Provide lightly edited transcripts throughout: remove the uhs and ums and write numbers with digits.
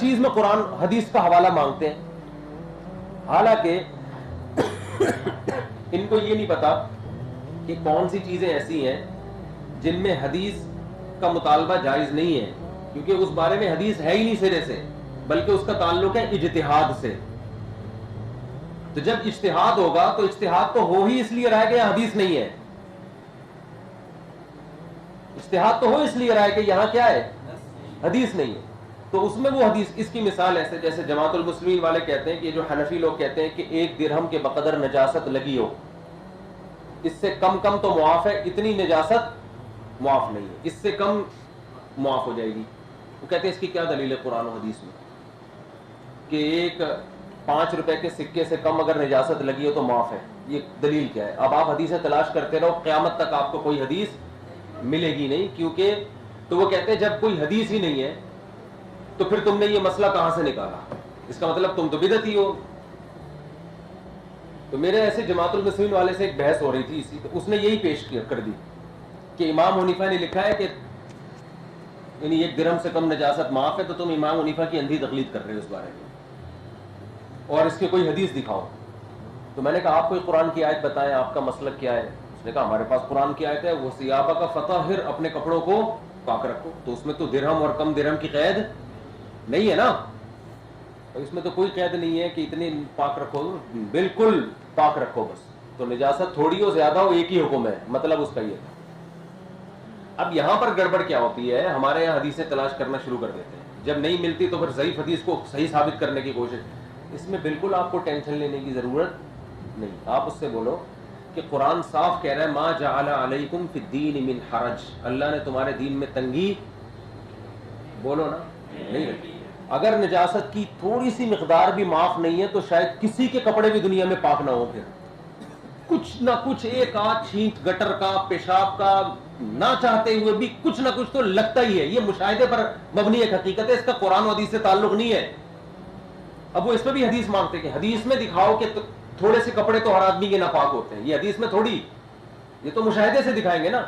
چیز میں قرآن حدیث کا حوالہ مانگتے ہیں، حالانکہ ان کو یہ نہیں پتا کہ کون سی چیزیں ایسی ہیں جن میں حدیث کا مطالبہ جائز نہیں ہے، کیونکہ اس بارے میں حدیث ہے ہی نہیں سرے سے، بلکہ اس کا تعلق ہے اجتہاد سے. تو جب اجتہاد ہوگا تو اجتہاد تو ہو ہی اس لیے رہا ہے کہ یہاں حدیث نہیں ہے. اجتہاد تو ہو اس لیے رہا ہے کہ یہاں کیا ہے؟ حدیث نہیں ہے. تو اس میں وہ حدیث، اس کی مثال ایسے جیسے جماعت المسلمین والے کہتے ہیں کہ جو حنفی لوگ کہتے ہیں کہ 1 درہم کے بقدر نجاست لگی ہو، اس سے کم تو معاف ہے، اتنی نجاست معاف نہیں ہے، اس سے کم معاف ہو جائے گی. وہ کہتے ہیں اس کی کیا دلیل ہے قرآن و حدیث میں کہ ایک 5 روپے کے سکے سے کم اگر نجاست لگی ہو تو معاف ہے؟ یہ دلیل کیا ہے؟ اب آپ حدیثیں تلاش کرتے رہو، قیامت تک آپ کو کوئی حدیث ملے گی نہیں. کیونکہ تو وہ کہتے ہیں جب کوئی حدیث ہی نہیں ہے تو پھر تم نے یہ مسئلہ کہاں سے نکالا؟ اس کا مطلب تم تو بدعتی ہو. تو میرے ایسے جماعت المسلمین والے سے ایک بحث ہو رہی تھی، اس نے یہی پیش کر دی کہ امام حنیفہ نے لکھا ہے کہ یعنی 1 درہم سے کم نجاست معاف ہے، تو تم امام حنیفہ کی اندھی تقلید کر رہے ہو اس بارے میں، اور اس کی کوئی حدیث دکھاؤ. تو میں نے کہا آپ کوئی قرآن کی آیت بتائیں، آپ کا مسلک کیا ہے؟ اس نے کہا ہمارے پاس قرآن کی آیت ہے، وہ ثیابہ کا فطہر، اپنے کپڑوں کو پاک رکھو. تو اس میں تو درہم اور کم درہم کی قید نہیں ہے نا، اس میں تو کوئی قید نہیں ہے کہ اتنی پاک رکھو، بالکل پاک رکھو بس. تو نجاست تھوڑی ہو زیادہ ہو ایک ہی حکم ہے، مطلب اس کا یہ تھا. اب یہاں پر گڑبڑ کیا ہوتی ہے، ہمارے یہاں حدیثیں تلاش کرنا شروع کر دیتے ہیں، جب نہیں ملتی تو پھر ضعیف حدیث کو صحیح ثابت کرنے کی کوشش. اس میں بالکل آپ کو ٹینشن لینے کی ضرورت نہیں. آپ اس سے بولو کہ قرآن صاف کہہ رہا ہے ما جعل علیکم فی الدین من حرج، اللہ نے تمہارے دین میں تنگی بولو نا نہیں رکھی. اگر نجاست کی تھوڑی سی مقدار بھی معاف نہیں ہے تو شاید کسی کے کپڑے بھی دنیا میں پاک نہ ہو، پھر کچھ نہ کچھ ایک آدھ چھینٹ گٹر کا، پیشاب کا، نہ چاہتے ہوئے بھی کچھ نہ کچھ تو لگتا ہی ہے. یہ مشاہدے پر مبنی ایک حقیقت ہے، اس کا قرآن و حدیث سے تعلق نہیں ہے. اب وہ اس میں بھی حدیث مانگتے کہ حدیث میں دکھاؤ کہ تھوڑے سے کپڑے تو ہر آدمی کے ناپاک ہوتے ہیں. یہ حدیث میں تھوڑی، یہ تو مشاہدے سے دکھائیں گے نا.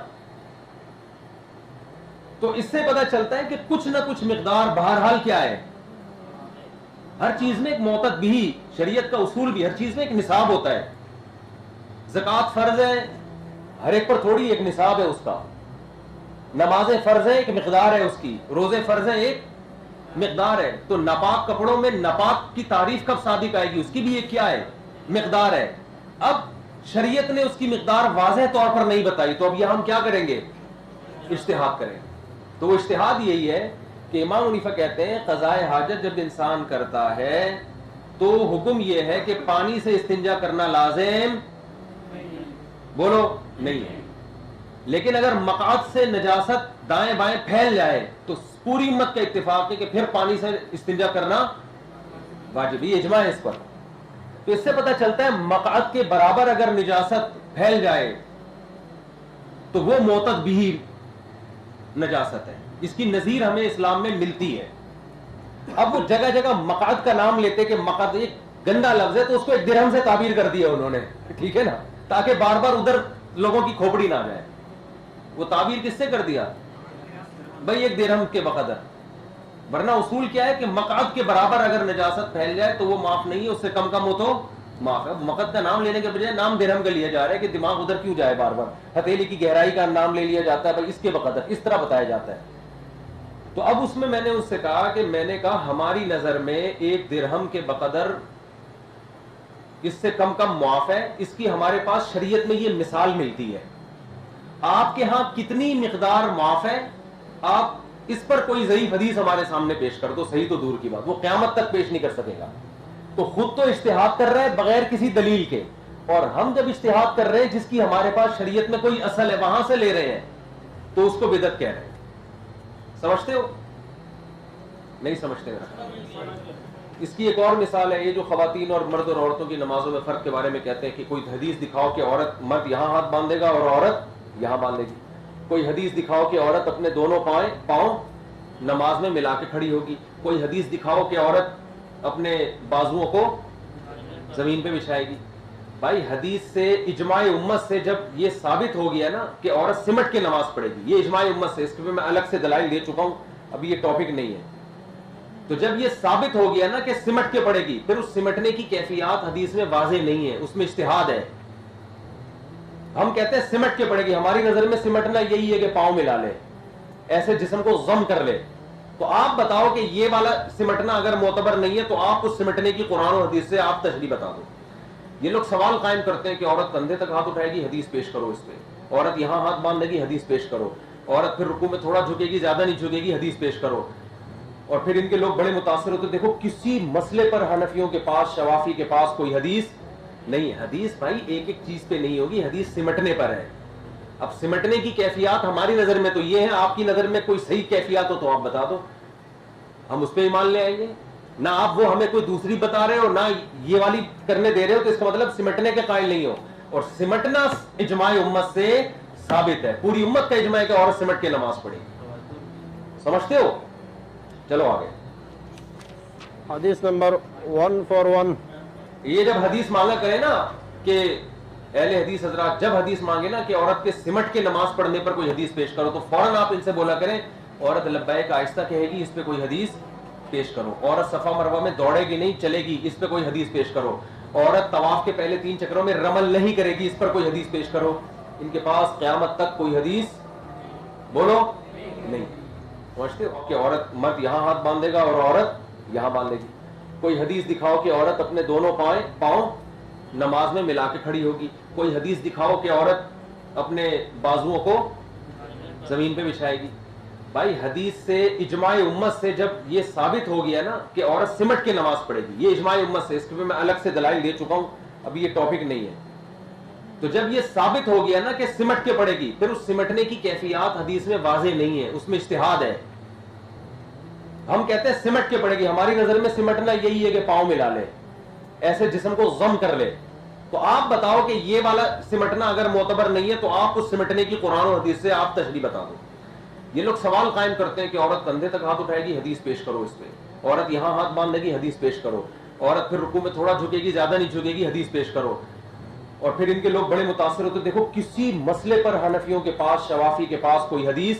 تو اس سے پتہ چلتا ہے کہ کچھ نہ کچھ مقدار بہرحال کیا ہے، ہر چیز میں ایک معتد بھی، شریعت کا اصول بھی، ہر چیز میں ایک نصاب ہوتا ہے. زکوٰۃ فرض ہے، ہر ایک پر تھوڑی ایک نصاب ہے اس کا. نمازیں فرض ہیں، ایک مقدار ہے اس کی. روزے فرض ہیں، ایک مقدار ہے. تو ناپاک کپڑوں میں ناپاک کی تعریف کب صادق آئے گی، اس کی بھی ایک کیا ہے، مقدار ہے. اب شریعت نے اس کی مقدار واضح طور پر نہیں بتائی، تو اب یہاں ہم کیا کریں گے؟ اجتہاد کریں گے. تو وہ اجتہاد یہی ہے کہ امام حنیفہ کہتے ہیں قضائے حاجت جب انسان کرتا ہے تو حکم یہ ہے کہ پانی سے استنجا کرنا لازم بولو نہیں ہے. لیکن اگر مقعد سے نجاست دائیں بائیں پھیل جائے تو پوری امت کا اتفاق ہے کہ پھر پانی سے استنجا کرنا واجب، یہ اجماع ہے اس پر. تو اس سے پتہ چلتا ہے مقعد کے برابر اگر نجاست پھیل جائے تو وہ معتد بھی نجاست ہے. اس کی نظیر ہمیں اسلام میں ملتی ہے. اب وہ جگہ جگہ مقعد کا نام لیتے کہ مقعد ایک گندا لفظ ہے، تو اس کو 1 درہم سے تعبیر کر دیا انہوں نے، ٹھیک ہے نا، تاکہ بار بار ادھر لوگوں کی کھوپڑی نہ جائے. وہ تعبیر کس سے کر دیا بھائی؟ 1 درہم کے بقدر. ورنہ اصول کیا ہے کہ مقعد کے برابر اگر نجاست پھیل جائے تو وہ معاف نہیں ہے، اس سے کم ہو تو معاف ہے. مقعد کا نام لینے کے بجائے نام درہم کا لیا جا رہا ہے کہ دماغ ادھر کیوں جائے، بار بار ہتھیلی کی گہرائی کا نام لے لیا جاتا ہے بھائی اس کے بقدر، اس طرح بتایا جاتا ہے. تو اب اس میں نے اس سے کہا کہ میں نے کہا ہماری نظر میں 1 درہم کے بقدر اس سے کم معاف ہے. اس کی ہمارے پاس شریعت میں یہ مثال ملتی ہے. آپ کے ہاں کتنی مقدار معاف ہے؟ آپ اس پر کوئی ضعیف حدیث ہمارے سامنے پیش کر دو، صحیح تو دور کی بات، وہ قیامت تک پیش نہیں کر سکے گا. تو خود تو اجتہاد کر رہا ہے بغیر کسی دلیل کے، اور ہم جب اجتہاد کر رہے ہیں جس کی ہمارے پاس شریعت میں کوئی اصل ہے وہاں سے لے رہے ہیں تو اس کو بدعت کہہ رہے ہیں. سمجھتے ہو؟ نہیں سمجھتے ہو؟ اس کی ایک اور مثال ہے، یہ جو خواتین اور مرد اور عورتوں کی نمازوں میں فرق کے بارے میں کہتے ہیں کہ کوئی حدیث دکھاؤ کہ مرد یہاں ہاتھ باندھے گا اور عورت یہاں باندھے گی. کوئی حدیث دکھاؤ کہ عورت اپنے دونوں پاؤں نماز میں ملا کے کھڑی ہوگی. کوئی حدیث دکھاؤ کہ عورت اپنے بازوؤں کو زمین پہ بچھائے گی. بھائی حدیث سے، اجماع امت سے جب یہ ثابت ہو گیا نا کہ عورت سمٹ کے نماز پڑھے گی، یہ اجماع امت سے، اس کے میں الگ سے دلائل دے چکا ہوں، ابھی یہ ٹاپک نہیں ہے. تو جب یہ ثابت ہو گیا نا کہ سمٹ کے پڑے گی، پھر اس سمٹنے کی کیفیات حدیث میں واضح نہیں ہے، اس میں اجتہاد ہے. ہم کہتے ہیں سمٹ کے پڑے گی، ہماری نظر میں سمٹنا یہی ہے کہ پاؤں ملا لے، ایسے جسم کو ضم کر لے. تو آپ بتاؤ کہ یہ والا سمٹنا اگر معتبر نہیں ہے تو آپ اس سمٹنے کی قرآن و حدیث سے آپ تشریح بتا دو. یہ لوگ سوال قائم کرتے ہیں کہ عورت کندھے تک ہاتھ اٹھائے گی، حدیث پیش کرو اس پہ. عورت یہاں ہاتھ باندھے گی، حدیث پیش کرو. عورت پھر رکوع میں تھوڑا جھکے گی، زیادہ نہیں جھکے گی، حدیث پیش کرو. اور پھر ان کے لوگ بڑے متاثر ہوتے، دیکھو کسی مسئلے پر حنفیوں کے پاس، شوافی کے پاس کوئی حدیث نہیں. حدیث بھائی ایک ایک چیز پہ نہیں ہوگی، حدیث سمٹنے پر ہے. اب سمٹنے کی کیفیات ہماری نظر میں تو یہ ہے، آپ کی نظر میں کوئی صحیح کیفیات ہو تو آپ بتا دو، ہم اس پہ ایمان لے آئیں گے. نہ آپ وہ ہمیں کوئی دوسری بتا رہے ہو، نہ یہ والی کرنے دے رہے ہو، تو اس کا مطلب سمٹنے کے قائل نہیں ہو. اور سمٹنا اجماع امت سے ثابت ہے، پوری امت کا اجماع ہے کہ عورت سمٹ کے نماز پڑھے. سمجھتے ہو؟ چلو آگے. حدیث نمبر 141. یہ جب حدیث مانگا کرے نا کہ اہل حدیث حضرات جب حدیث مانگے نا کہ عورت کے سمٹ کے نماز پڑھنے پر کوئی حدیث پیش کرو، تو فوراً آپ ان سے بولا کریں عورت لبیک آہستہ کہے گی، اس پہ کوئی حدیث پیش کرو. عورت صفا مروہ میں دوڑے گی نہیں، چلے گی، اس پہ کوئی حدیث پیش کرو. عورت طواف کے پہلے 3 چکروں میں رمل نہیں کرے گی، اس پر کوئی حدیث پیش کرو. ان کے پاس قیامت تک کوئی حدیث بولو نہیں. سمجھتے ہو کہ عورت مرد یہاں ہاتھ باندھے گا اور عورت یہاں باندھے گی. کوئی حدیث دکھاؤ کہ عورت اپنے دونوں پاؤں نماز میں ملا کے کھڑی ہوگی. کوئی حدیث دکھاؤ کہ عورت اپنے بازوؤں کو زمین پہ بچھائے گی. بھائی حدیث سے اجماع امت سے جب یہ ثابت ہو گیا نا کہ عورت سمٹ کے نماز پڑھے گی، یہ اجماع امت سے، اس کے میں الگ سے دلائل دے چکا ہوں، ابھی یہ ٹاپک نہیں ہے. تو جب یہ ثابت ہو گیا نا کہ سمٹ کے پڑے گی، پھر اس سمٹنے کی کیفیات حدیث میں واضح نہیں ہے، اس میں اجتہاد ہے. ہم کہتے ہیں سمٹ کے پڑے گی، ہماری نظر میں سمٹنا یہی ہے کہ پاؤں ملا لے، ایسے جسم کو ضم کر لے. تو آپ بتاؤ کہ یہ والا سمٹنا اگر معتبر نہیں ہے تو آپ اس سمٹنے کی قرآن و حدیث سے آپ تشریح بتا دو. یہ لوگ سوال قائم کرتے ہیں کہ عورت کندھے تک ہاتھ اٹھائے گی، حدیث پیش کرو اس پہ. عورت یہاں ہاتھ باندھے گی، حدیث پیش کرو. عورت پھر رکوع میں تھوڑا جھکے گی، زیادہ نہیں جھکے گی، حدیث پیش کرو. اور پھر ان کے لوگ بڑے متاثر ہوتے، دیکھو کسی مسئلے پر حنفیوں کے پاس، شوافی کے پاس کوئی حدیث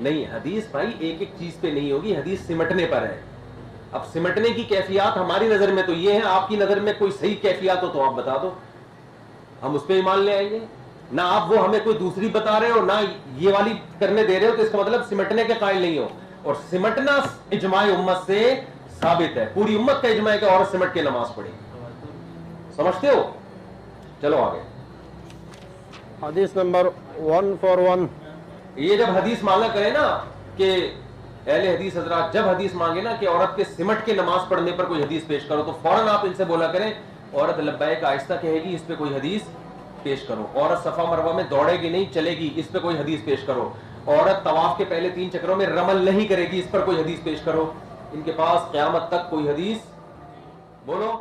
نہیں. حدیث بھائی ایک ایک چیز پہ نہیں ہوگی، حدیث سمٹنے پر ہے. اب سمٹنے کی کیفیات ہماری نظر میں تو یہ ہے، آپ کی نظر میں کوئی صحیح کیفیات ہو تو آپ بتا دو، ہم اس پہ ایمان لے آئیں گے. نہ آپ وہ ہمیں کوئی دوسری بتا رہے ہو، نہ یہ والی کرنے دے رہے ہو، تو اس کا مطلب سمٹنے کے قائل نہیں ہو. اور سمٹنا اجماع امت سے ثابت ہے، پوری امت کا اجماع ہے کہ عورت سمٹ کے نماز پڑھے. سمجھتے ہو؟ چلو آگے. حدیث نمبر 141. یہ جب حدیث مانگا کرے نا کہ اہل حدیث حضرات جب حدیث مانگے نا کہ عورت کے سمٹ کے نماز پڑھنے پر کوئی حدیث پیش کرو، تو فوراً آپ ان سے بولا کریں عورت لبیک آہستہ کہے گی، اس پہ کوئی حدیث پیش کرو. عورت صفا مروہ میں دوڑے گی نہیں، چلے گی، اس پہ کوئی حدیث پیش کرو. عورت طواف کے پہلے 3 چکروں میں رمل نہیں کرے گی، اس پر کوئی حدیث پیش کرو. ان کے پاس قیامت تک کوئی حدیث بولو